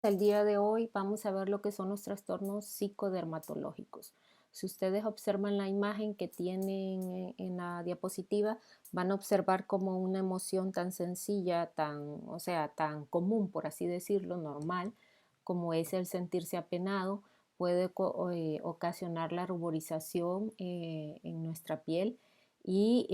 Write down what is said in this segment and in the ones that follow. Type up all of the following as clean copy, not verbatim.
El día de hoy vamos a ver lo que son los trastornos psicodermatológicos. Si ustedes observan la imagen que tienen en la diapositiva, van a observar como una emoción tan sencilla, tan común, por así decirlo, normal, como es el sentirse apenado, puede ocasionar la ruborización en nuestra piel y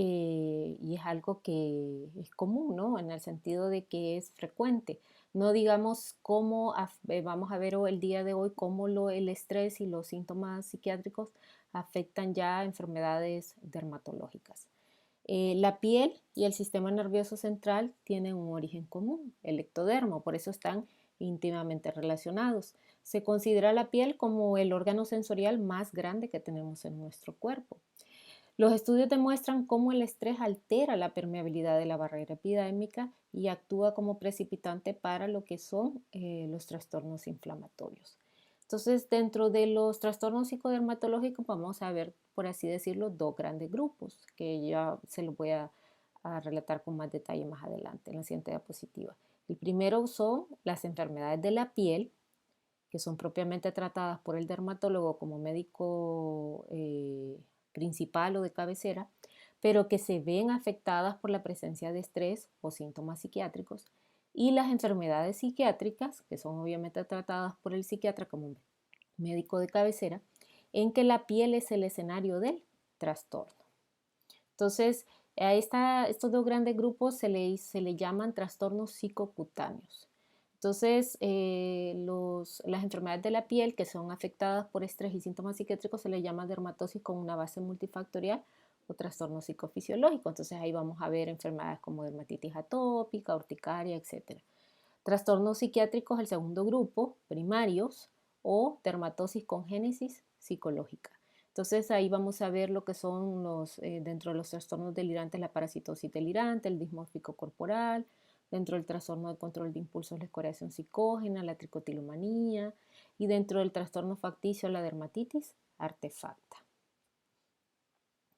es algo que es común, ¿no? En el sentido de que es frecuente. No digamos cómo, vamos a ver el día de hoy cómo el estrés y los síntomas psiquiátricos afectan ya enfermedades dermatológicas. La piel y el sistema nervioso central tienen un origen común, el ectodermo, por eso están íntimamente relacionados. Se considera la piel como el órgano sensorial más grande que tenemos en nuestro cuerpo. Los estudios demuestran cómo el estrés altera la permeabilidad de la barrera epidérmica y actúa como precipitante para lo que son los trastornos inflamatorios. Entonces, dentro de los trastornos psicodermatológicos vamos a ver, por así decirlo, dos grandes grupos que ya se los voy a relatar con más detalle más adelante en la siguiente diapositiva. El primero son las enfermedades de la piel, que son propiamente tratadas por el dermatólogo como médico principal o de cabecera, pero que se ven afectadas por la presencia de estrés o síntomas psiquiátricos, y las enfermedades psiquiátricas, que son obviamente tratadas por el psiquiatra como médico de cabecera, en que la piel es el escenario del trastorno. Entonces, estos dos grandes grupos se le llaman trastornos psicocutáneos. Entonces, las enfermedades de la piel que son afectadas por estrés y síntomas psiquiátricos se le llama dermatosis con una base multifactorial o trastorno psicofisiológico. Entonces, ahí vamos a ver enfermedades como dermatitis atópica, urticaria, etc. Trastornos psiquiátricos, el segundo grupo, primarios o dermatosis con génesis psicológica. Entonces ahí vamos a ver lo que son dentro de los trastornos delirantes, la parasitosis delirante, el dismórfico corporal, dentro del trastorno de control de impulsos, la escoriación psicógena, la tricotilomanía, y dentro del trastorno facticio, la dermatitis artefacta.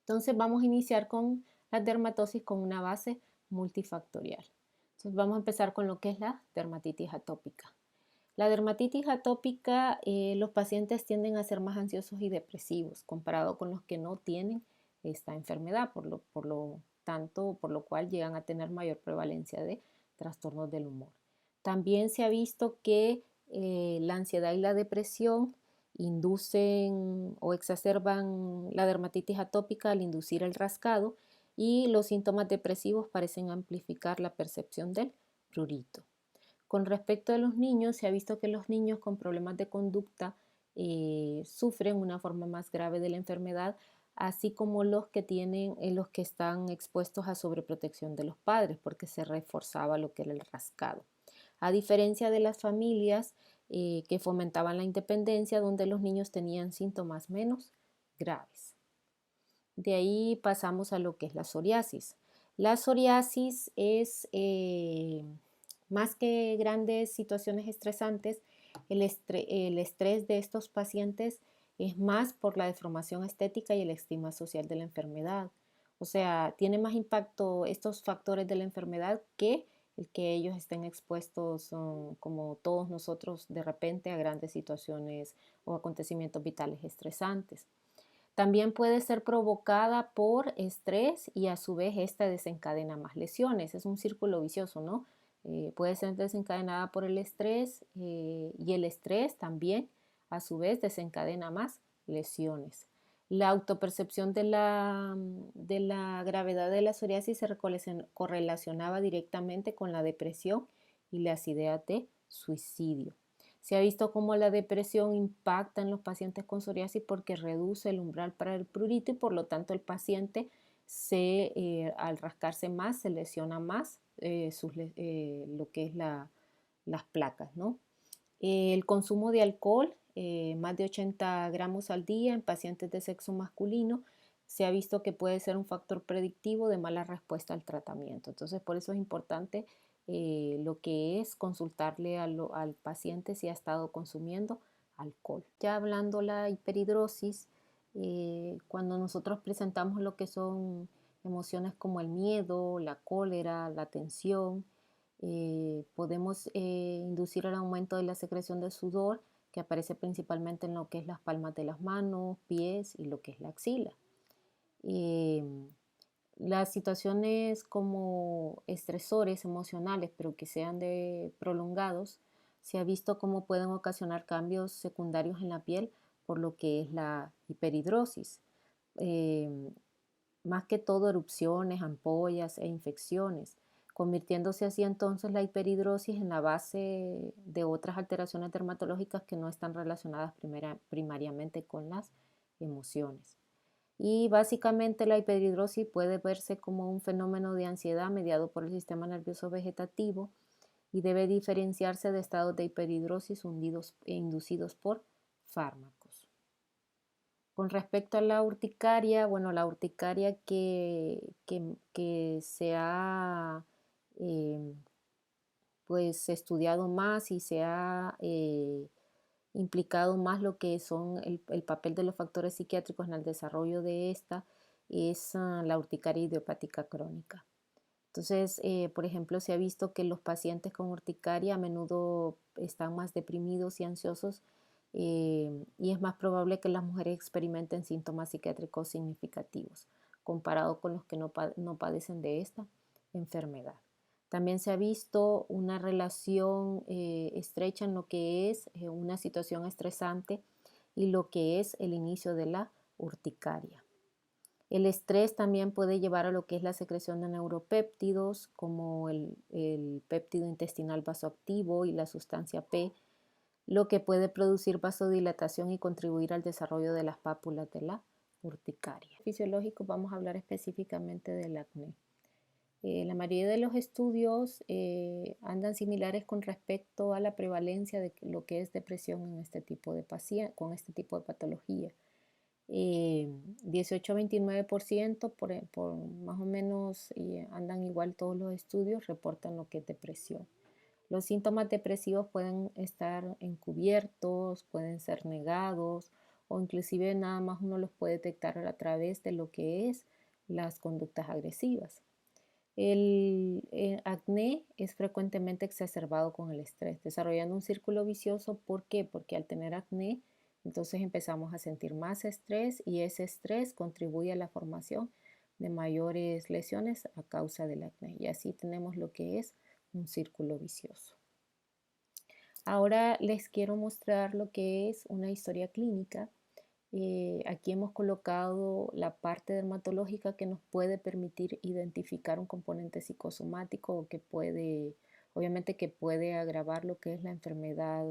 Entonces vamos a iniciar con la dermatosis con una base multifactorial. Entonces vamos a empezar con lo que es la dermatitis atópica. La dermatitis atópica, los pacientes tienden a ser más ansiosos y depresivos comparado con los que no tienen esta enfermedad, por lo cual llegan a tener mayor prevalencia de trastornos del humor. También se ha visto que la ansiedad y la depresión inducen o exacerban la dermatitis atópica al inducir el rascado, y los síntomas depresivos parecen amplificar la percepción del prurito. Con respecto a los niños, se ha visto que los niños con problemas de conducta sufren una forma más grave de la enfermedad, así como los que están expuestos a sobreprotección de los padres, porque se reforzaba lo que era el rascado. A diferencia de las familias que fomentaban la independencia, donde los niños tenían síntomas menos graves. De ahí pasamos a lo que es la psoriasis. La psoriasis es más que grandes situaciones estresantes, el estrés de estos pacientes es más por la deformación estética y el estigma social de la enfermedad. O sea, tiene más impacto estos factores de la enfermedad que el que ellos estén expuestos, como todos nosotros, de repente a grandes situaciones o acontecimientos vitales estresantes. También puede ser provocada por estrés y a su vez esta desencadena más lesiones. Es un círculo vicioso, ¿no? Puede ser desencadenada por el estrés y el estrés también a su vez desencadena más lesiones. La autopercepción de la gravedad de la psoriasis se correlacionaba directamente con la depresión y las ideas de suicidio. Se ha visto cómo la depresión impacta en los pacientes con psoriasis porque reduce el umbral para el prurito y por lo tanto el paciente al rascarse más se lesiona más lo que es las placas, ¿no? El consumo de alcohol, más de 80 gramos al día en pacientes de sexo masculino, se ha visto que puede ser un factor predictivo de mala respuesta al tratamiento. Entonces, por eso es importante lo que es consultarle al paciente si ha estado consumiendo alcohol. Ya hablando la hiperhidrosis, cuando nosotros presentamos lo que son emociones como el miedo, la cólera, la tensión, Podemos inducir el aumento de la secreción de sudor, que aparece principalmente en lo que es las palmas de las manos, pies y lo que es la axila. Em, las situaciones como estresores emocionales, pero que sean de prolongados, se ha visto cómo pueden ocasionar cambios secundarios en la piel por lo que es la hiperhidrosis. Em, Más que todo erupciones, ampollas e infecciones, convirtiéndose así entonces la hiperhidrosis en la base de otras alteraciones dermatológicas que no están relacionadas primariamente con las emociones. Y básicamente la hiperhidrosis puede verse como un fenómeno de ansiedad mediado por el sistema nervioso vegetativo y debe diferenciarse de estados de hiperhidrosis inducidos por fármacos. Con respecto a la urticaria, bueno, la urticaria que se ha eh, pues estudiado más y se ha implicado más lo que son el papel de los factores psiquiátricos en el desarrollo de esta es la urticaria idiopática crónica. Entonces, por ejemplo, se ha visto que los pacientes con urticaria a menudo están más deprimidos y ansiosos y es más probable que las mujeres experimenten síntomas psiquiátricos significativos comparado con los que no padecen de esta enfermedad. También se ha visto una relación estrecha en lo que es una situación estresante y lo que es el inicio de la urticaria. El estrés también puede llevar a lo que es la secreción de neuropéptidos, como el péptido intestinal vasoactivo y la sustancia P, lo que puede producir vasodilatación y contribuir al desarrollo de las pápulas de la urticaria. Fisiológico, vamos a hablar específicamente del acné. La mayoría de los estudios andan similares con respecto a la prevalencia de lo que es depresión en este tipo de con este tipo de patología. 18 a 29% por más o menos andan igual todos los estudios, reportan lo que es depresión. Los síntomas depresivos pueden estar encubiertos, pueden ser negados o inclusive nada más uno los puede detectar a través de lo que es las conductas agresivas. El acné es frecuentemente exacerbado con el estrés, desarrollando un círculo vicioso. ¿Por qué? Porque al tener acné, entonces empezamos a sentir más estrés y ese estrés contribuye a la formación de mayores lesiones a causa del acné. Y así tenemos lo que es un círculo vicioso. Ahora les quiero mostrar lo que es una historia clínica. Aquí hemos colocado la parte dermatológica que nos puede permitir identificar un componente psicosomático o que puede, obviamente que puede agravar lo que es la enfermedad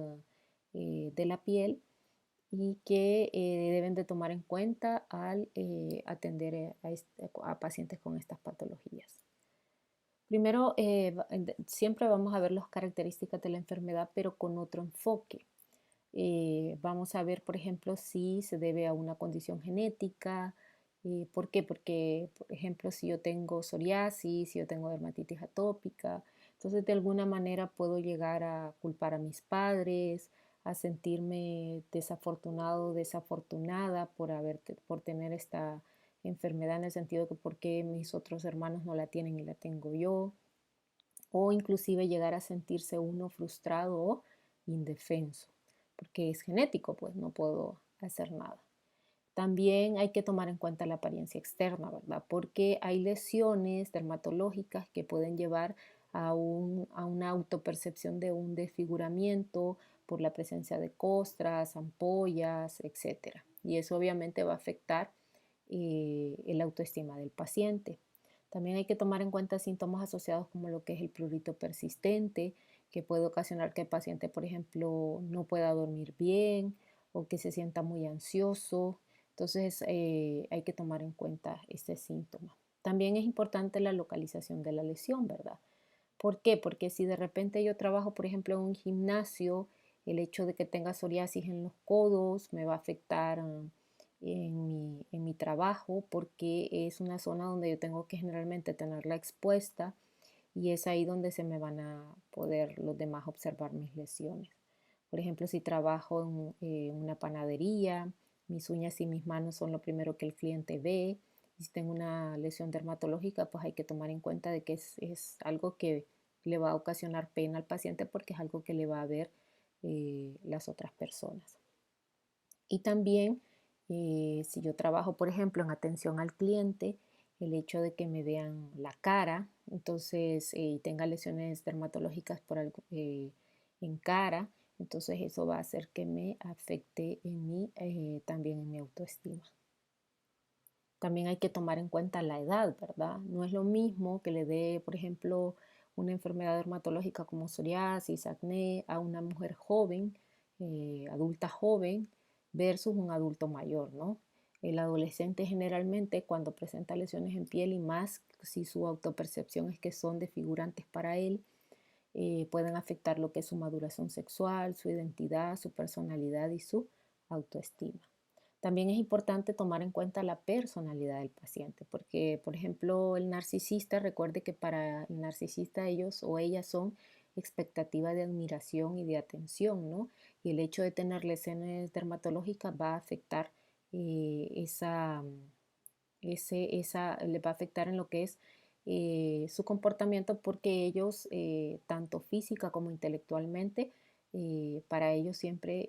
de la piel y que deben de tomar en cuenta al atender a pacientes con estas patologías. Primero, siempre vamos a ver las características de la enfermedad, pero con otro enfoque. Vamos a ver, por ejemplo, si se debe a una condición genética. ¿Por qué? Porque, por ejemplo, si yo tengo psoriasis, si yo tengo dermatitis atópica, entonces de alguna manera puedo llegar a culpar a mis padres, a sentirme desafortunado o desafortunada por tener esta enfermedad en el sentido de que por qué mis otros hermanos no la tienen y la tengo yo, o inclusive llegar a sentirse uno frustrado o indefenso porque es genético, pues no puedo hacer nada. También hay que tomar en cuenta la apariencia externa, ¿verdad? Porque hay lesiones dermatológicas que pueden llevar a una autopercepción de un desfiguramiento por la presencia de costras, ampollas, etc. Y eso obviamente va a afectar el autoestima del paciente. También hay que tomar en cuenta síntomas asociados como lo que es el prurito persistente, que puede ocasionar que el paciente, por ejemplo, no pueda dormir bien o que se sienta muy ansioso. Entonces hay que tomar en cuenta este síntoma. También es importante la localización de la lesión, ¿verdad? ¿Por qué? Porque si de repente yo trabajo, por ejemplo, en un gimnasio, el hecho de que tenga psoriasis en los codos me va a afectar en mi trabajo porque es una zona donde yo tengo que generalmente tenerla expuesta y es ahí donde se me van a poder los demás observar mis lesiones. Por ejemplo, si trabajo en una panadería, mis uñas y mis manos son lo primero que el cliente ve. Y si tengo una lesión dermatológica, pues hay que tomar en cuenta de que es algo que le va a ocasionar pena al paciente porque es algo que le va a ver las otras personas. Y también, si yo trabajo, por ejemplo, en atención al cliente, el hecho de que me vean la cara, entonces, y tenga lesiones dermatológicas en cara, entonces eso va a hacer que me afecte también en mi autoestima. También hay que tomar en cuenta la edad, ¿verdad? No es lo mismo que le dé, por ejemplo, una enfermedad dermatológica como psoriasis, acné a una mujer joven, adulta joven, versus un adulto mayor, ¿no? El adolescente generalmente cuando presenta lesiones en piel y más si su autopercepción es que son desfigurantes para él, pueden afectar lo que es su maduración sexual, su identidad, su personalidad y su autoestima. También es importante tomar en cuenta la personalidad del paciente, porque, por ejemplo, el narcisista, recuerde que para el narcisista ellos o ellas son expectativa de admiración y de atención, ¿no? Y el hecho de tener lesiones dermatológicas va a afectar le va a afectar en lo que es su comportamiento porque ellos, tanto física como intelectualmente, para ellos siempre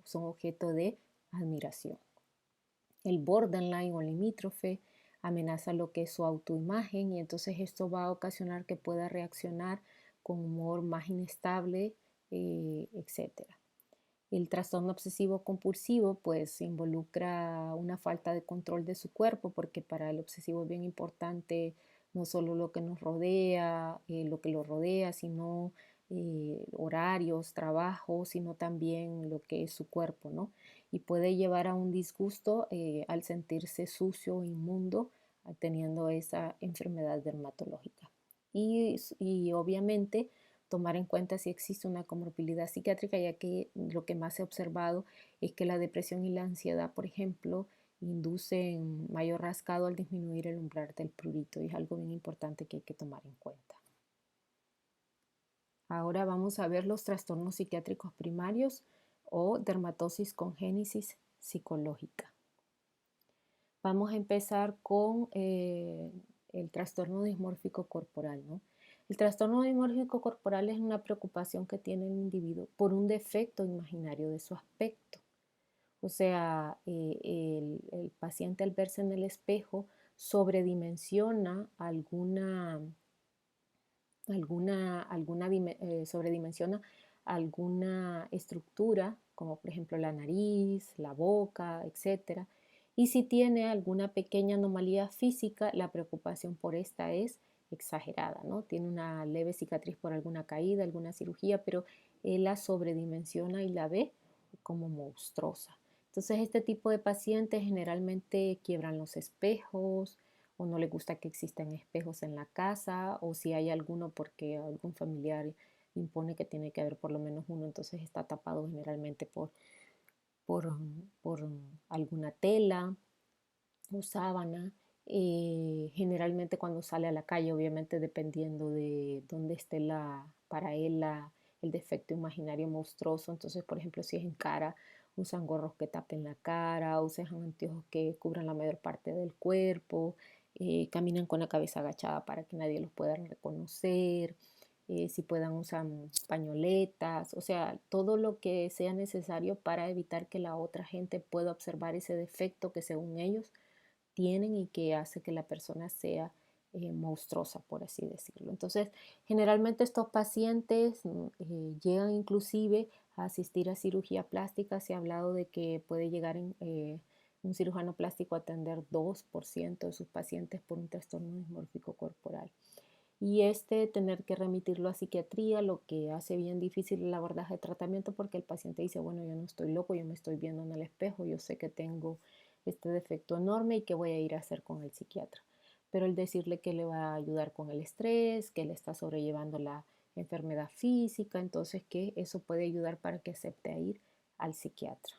son objeto de admiración. El borderline o limítrofe amenaza lo que es su autoimagen y entonces esto va a ocasionar que pueda reaccionar con humor más inestable, etc. El trastorno obsesivo compulsivo pues involucra una falta de control de su cuerpo porque para el obsesivo es bien importante no solo lo que nos rodea, lo que lo rodea, sino horarios, trabajo, sino también lo que es su cuerpo, ¿no? Y puede llevar a un disgusto al sentirse sucio o inmundo teniendo esa enfermedad dermatológica. Y obviamente tomar en cuenta si existe una comorbilidad psiquiátrica, ya que lo que más he observado es que la depresión y la ansiedad, por ejemplo, inducen mayor rascado al disminuir el umbral del prurito y es algo bien importante que hay que tomar en cuenta. Ahora vamos a ver los trastornos psiquiátricos primarios o dermatosis con génesis psicológica. Vamos a empezar con el trastorno dismórfico corporal, ¿no? El trastorno dismórfico corporal es una preocupación que tiene el individuo por un defecto imaginario de su aspecto. O sea, el paciente al verse en el espejo sobredimensiona sobredimensiona alguna estructura, como por ejemplo la nariz, la boca, etcétera. Y si tiene alguna pequeña anomalía física, la preocupación por esta es exagerada, ¿no? Tiene una leve cicatriz por alguna caída, alguna cirugía, pero él la sobredimensiona y la ve como monstruosa. Entonces, este tipo de pacientes generalmente quiebran los espejos, o no le gusta que existan espejos en la casa, o si hay alguno porque algún familiar impone que tiene que haber por lo menos uno, entonces está tapado generalmente por alguna tela o sábana. Generalmente cuando sale a la calle, obviamente dependiendo de dónde esté para él el defecto imaginario monstruoso, entonces por ejemplo si es en cara, usan gorros que tapen la cara, usan anteojos que cubran la mayor parte del cuerpo, caminan con la cabeza agachada para que nadie los pueda reconocer, si puedan usar pañoletas, o sea, todo lo que sea necesario para evitar que la otra gente pueda observar ese defecto que según ellos tienen y que hace que la persona sea monstruosa, por así decirlo. Entonces, generalmente estos pacientes llegan inclusive a asistir a cirugía plástica. Se ha hablado de que puede llegar un cirujano plástico a atender 2% de sus pacientes por un trastorno dismórfico corporal. Y tener que remitirlo a psiquiatría, lo que hace bien difícil el abordaje de tratamiento porque el paciente dice, bueno, yo no estoy loco, yo me estoy viendo en el espejo, yo sé que tengo este defecto enorme y qué voy a ir a hacer con el psiquiatra. Pero el decirle que le va a ayudar con el estrés, que le está sobrellevando la enfermedad física, entonces que eso puede ayudar para que acepte a ir al psiquiatra.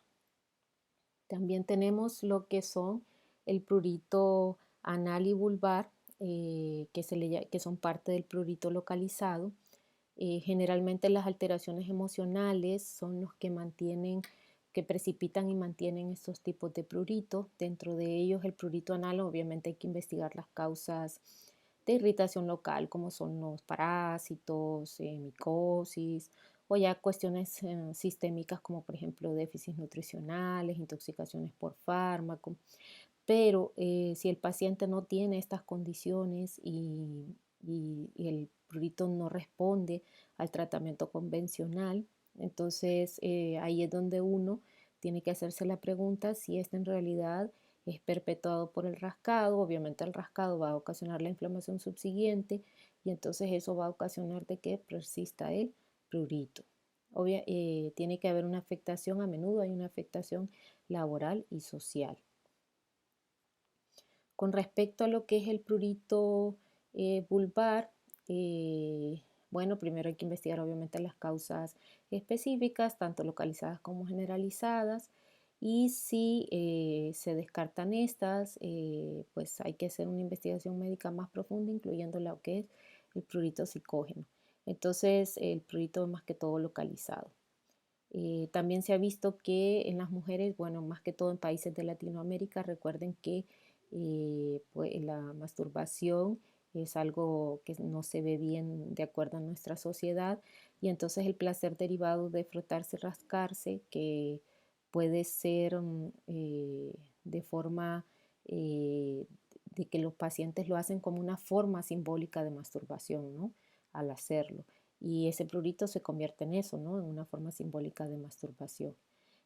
También tenemos lo que son el prurito anal y vulvar, que son parte del prurito localizado. Generalmente las alteraciones emocionales son los que precipitan y mantienen estos tipos de prurito. Dentro de ellos el prurito anal, obviamente hay que investigar las causas de irritación local, como son los parásitos, micosis, o ya cuestiones sistémicas como por ejemplo déficits nutricionales, intoxicaciones por fármaco. Pero si el paciente no tiene estas condiciones y el prurito no responde al tratamiento convencional, entonces ahí es donde uno tiene que hacerse la pregunta si este en realidad es perpetuado por el rascado. Obviamente el rascado va a ocasionar la inflamación subsiguiente y entonces eso va a ocasionar de que persista el prurito. Tiene que haber una afectación, a menudo hay una afectación laboral y social. Con respecto a lo que es el prurito vulvar, bueno, primero hay que investigar obviamente las causas específicas, tanto localizadas como generalizadas, y si se descartan estas, pues hay que hacer una investigación médica más profunda, incluyendo lo que es el prurito psicógeno. Entonces, el prurito más que todo localizado. También se ha visto que en las mujeres, bueno, más que todo en países de Latinoamérica, recuerden que pues la masturbación es algo que no se ve bien de acuerdo a nuestra sociedad y entonces el placer derivado de frotarse y rascarse, que puede ser de forma eh, de que los pacientes lo hacen como una forma simbólica de masturbación, ¿no? Al hacerlo. Y ese prurito se convierte en eso, ¿no? En una forma simbólica de masturbación.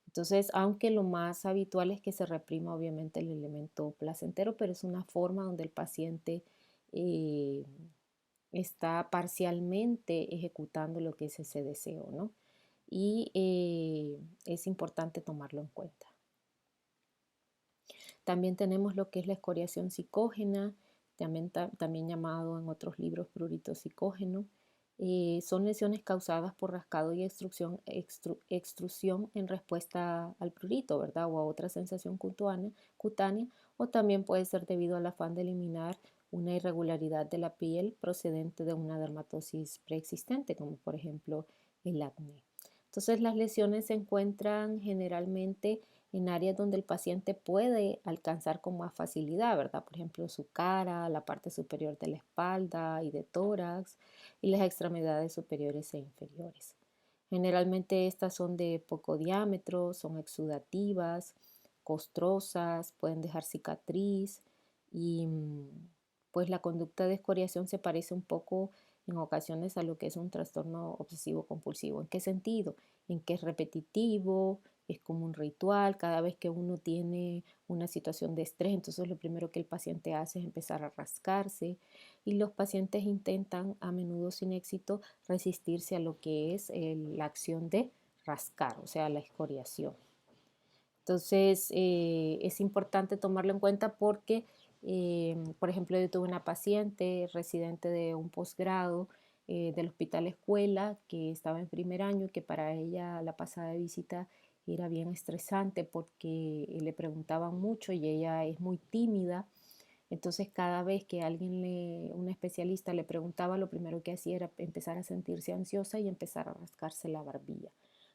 Entonces, aunque lo más habitual es que se reprima obviamente el elemento placentero, pero es una forma donde el paciente eh, está parcialmente ejecutando lo que es ese deseo, ¿no? Y es importante tomarlo en cuenta. También tenemos lo que es la escoriación psicógena, también llamado en otros libros prurito psicógeno. Son lesiones causadas por rascado y extrusión en respuesta al prurito, ¿verdad? O a otra sensación cutánea, o también puede ser debido al afán de eliminar una irregularidad de la piel procedente de una dermatosis preexistente, como por ejemplo el acné. Entonces las lesiones se encuentran generalmente en áreas donde el paciente puede alcanzar con más facilidad, ¿verdad? Por ejemplo, su cara, la parte superior de la espalda y de tórax y las extremidades superiores e inferiores. Generalmente estas son de poco diámetro, son exudativas, costrosas, pueden dejar cicatriz y pues la conducta de escoriación se parece un poco en ocasiones a lo que es un trastorno obsesivo compulsivo. ¿En qué sentido? En que es repetitivo, es como un ritual, cada vez que uno tiene una situación de estrés, entonces lo primero que el paciente hace es empezar a rascarse y los pacientes intentan a menudo sin éxito resistirse a lo que es la acción de rascar, o sea, la escoriación. Entonces, es importante tomarlo en cuenta porque, por ejemplo, yo tuve una paciente residente de un posgrado del hospital escuela que estaba en primer año y que para ella la pasada visita era bien estresante porque le preguntaban mucho y ella es muy tímida. Entonces, cada vez que un especialista le preguntaba, lo primero que hacía era empezar a sentirse ansiosa y empezar a rascarse la barbilla.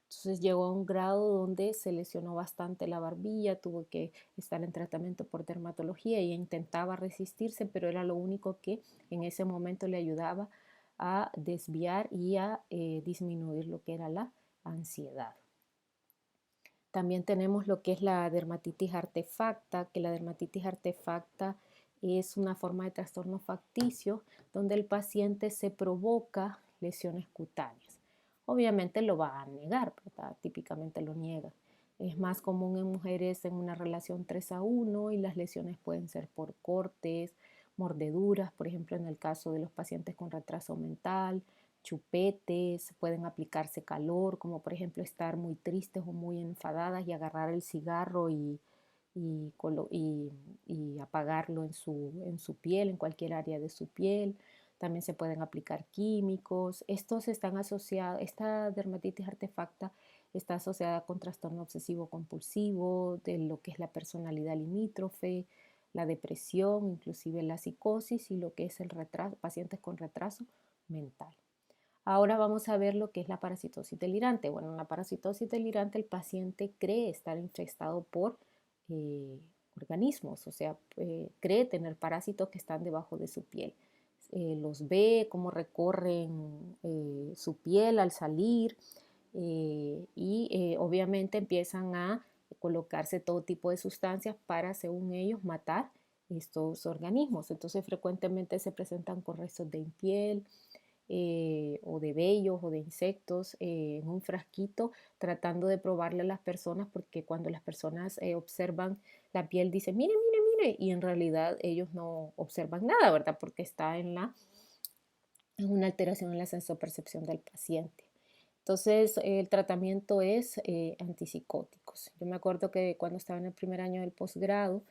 Entonces llegó a un grado donde se lesionó bastante la barbilla, tuvo que estar en tratamiento por dermatología y intentaba resistirse, pero era lo único que en ese momento le ayudaba a desviar y a disminuir lo que era la ansiedad. También tenemos lo que es la dermatitis artefacta, que la dermatitis artefacta es una forma de trastorno facticio donde el paciente se provoca lesiones cutáneas. Obviamente lo va a negar, ¿verdad? Típicamente lo niega. Es más común en mujeres en una relación 3-1 y las lesiones pueden ser por cortes, mordeduras, por ejemplo en el caso de los pacientes con retraso mental, chupetes, pueden aplicarse calor, como por ejemplo estar muy tristes o muy enfadadas y agarrar el cigarro y, y apagarlo en su piel, en cualquier área de su piel. También se pueden aplicar químicos. Estos están asociados, esta dermatitis artefacta está asociada con trastorno obsesivo compulsivo, de lo que es la personalidad limítrofe, la depresión, inclusive la psicosis y lo que es el retraso, pacientes con retraso mental. Ahora vamos a ver lo que es la parasitosis delirante. Bueno, en la parasitosis delirante el paciente cree estar infestado por organismos, o sea, cree tener parásitos que están debajo de su piel. los ve, cómo recorren su piel al salir y obviamente empiezan a colocarse todo tipo de sustancias para, según ellos, matar estos organismos. Entonces frecuentemente se presentan con restos de piel o de vellos o de insectos en un frasquito, tratando de probarle a las personas, porque cuando las personas observan la piel dicen, mire, mire, mire, y en realidad ellos no observan nada, ¿verdad? Porque está en una alteración en la sensopercepción del paciente. Entonces, el tratamiento es antipsicóticos. Yo me acuerdo que cuando estaba en el primer año del posgrado,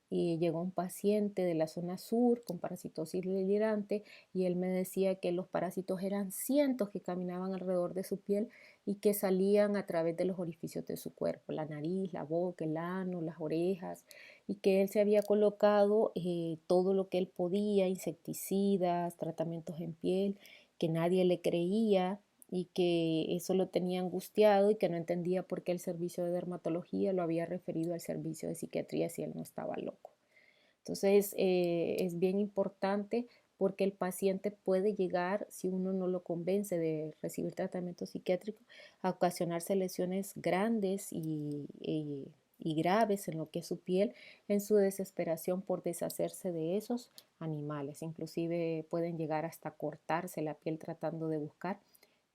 llegó un paciente de la zona sur con parasitosis delirante y él me decía que los parásitos eran cientos que caminaban alrededor de su piel y que salían a través de los orificios de su cuerpo, la nariz, la boca, el ano, las orejas, y que él se había colocado todo lo que él podía, insecticidas, tratamientos en piel, que nadie le creía y que eso lo tenía angustiado y que no entendía por qué el servicio de dermatología lo había referido al servicio de psiquiatría si él no estaba loco. Entonces es bien importante porque el paciente puede llegar, si uno no lo convence de recibir tratamiento psiquiátrico, a ocasionarse lesiones grandes y graves en lo que es su piel, en su desesperación por deshacerse de esos animales. Inclusive pueden llegar hasta cortarse la piel tratando de buscar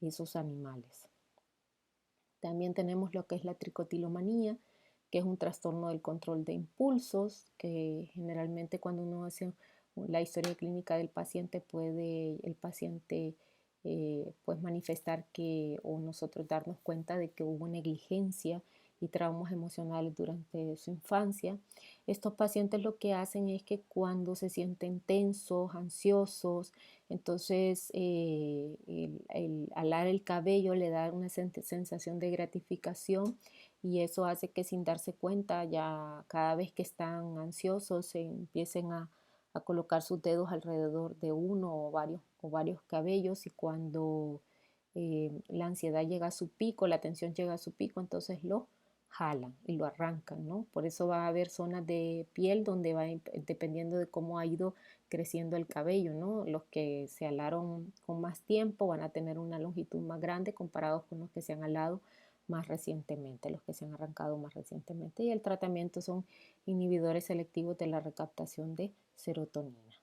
esos animales. También tenemos lo que es la tricotilomanía, que es un trastorno del control de impulsos, que generalmente cuando uno hace la historia clínica del paciente puede el paciente pues manifestar que o nosotros darnos cuenta de que hubo negligencia y traumas emocionales durante su infancia. Estos pacientes lo que hacen es que cuando se sienten tensos, ansiosos, entonces el alar el cabello le da una sensación de gratificación y eso hace que sin darse cuenta ya cada vez que están ansiosos se empiecen a colocar sus dedos alrededor de uno o varios cabellos y cuando la ansiedad llega a su pico, la tensión llega a su pico, entonces lo jalan y lo arrancan, ¿no? Por eso va a haber zonas de piel donde va, dependiendo de cómo ha ido creciendo el cabello, ¿no? Los que se alaron con más tiempo van a tener una longitud más grande comparados con los que se han alado más recientemente, los que se han arrancado más recientemente. Y el tratamiento son inhibidores selectivos de la recaptación de serotonina.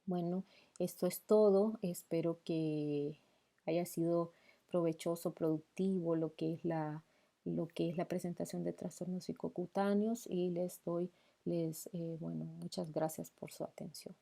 Bueno, esto es todo. Espero que haya sido provechoso, productivo lo que es la presentación de trastornos psicocutáneos y les doy, bueno, muchas gracias por su atención.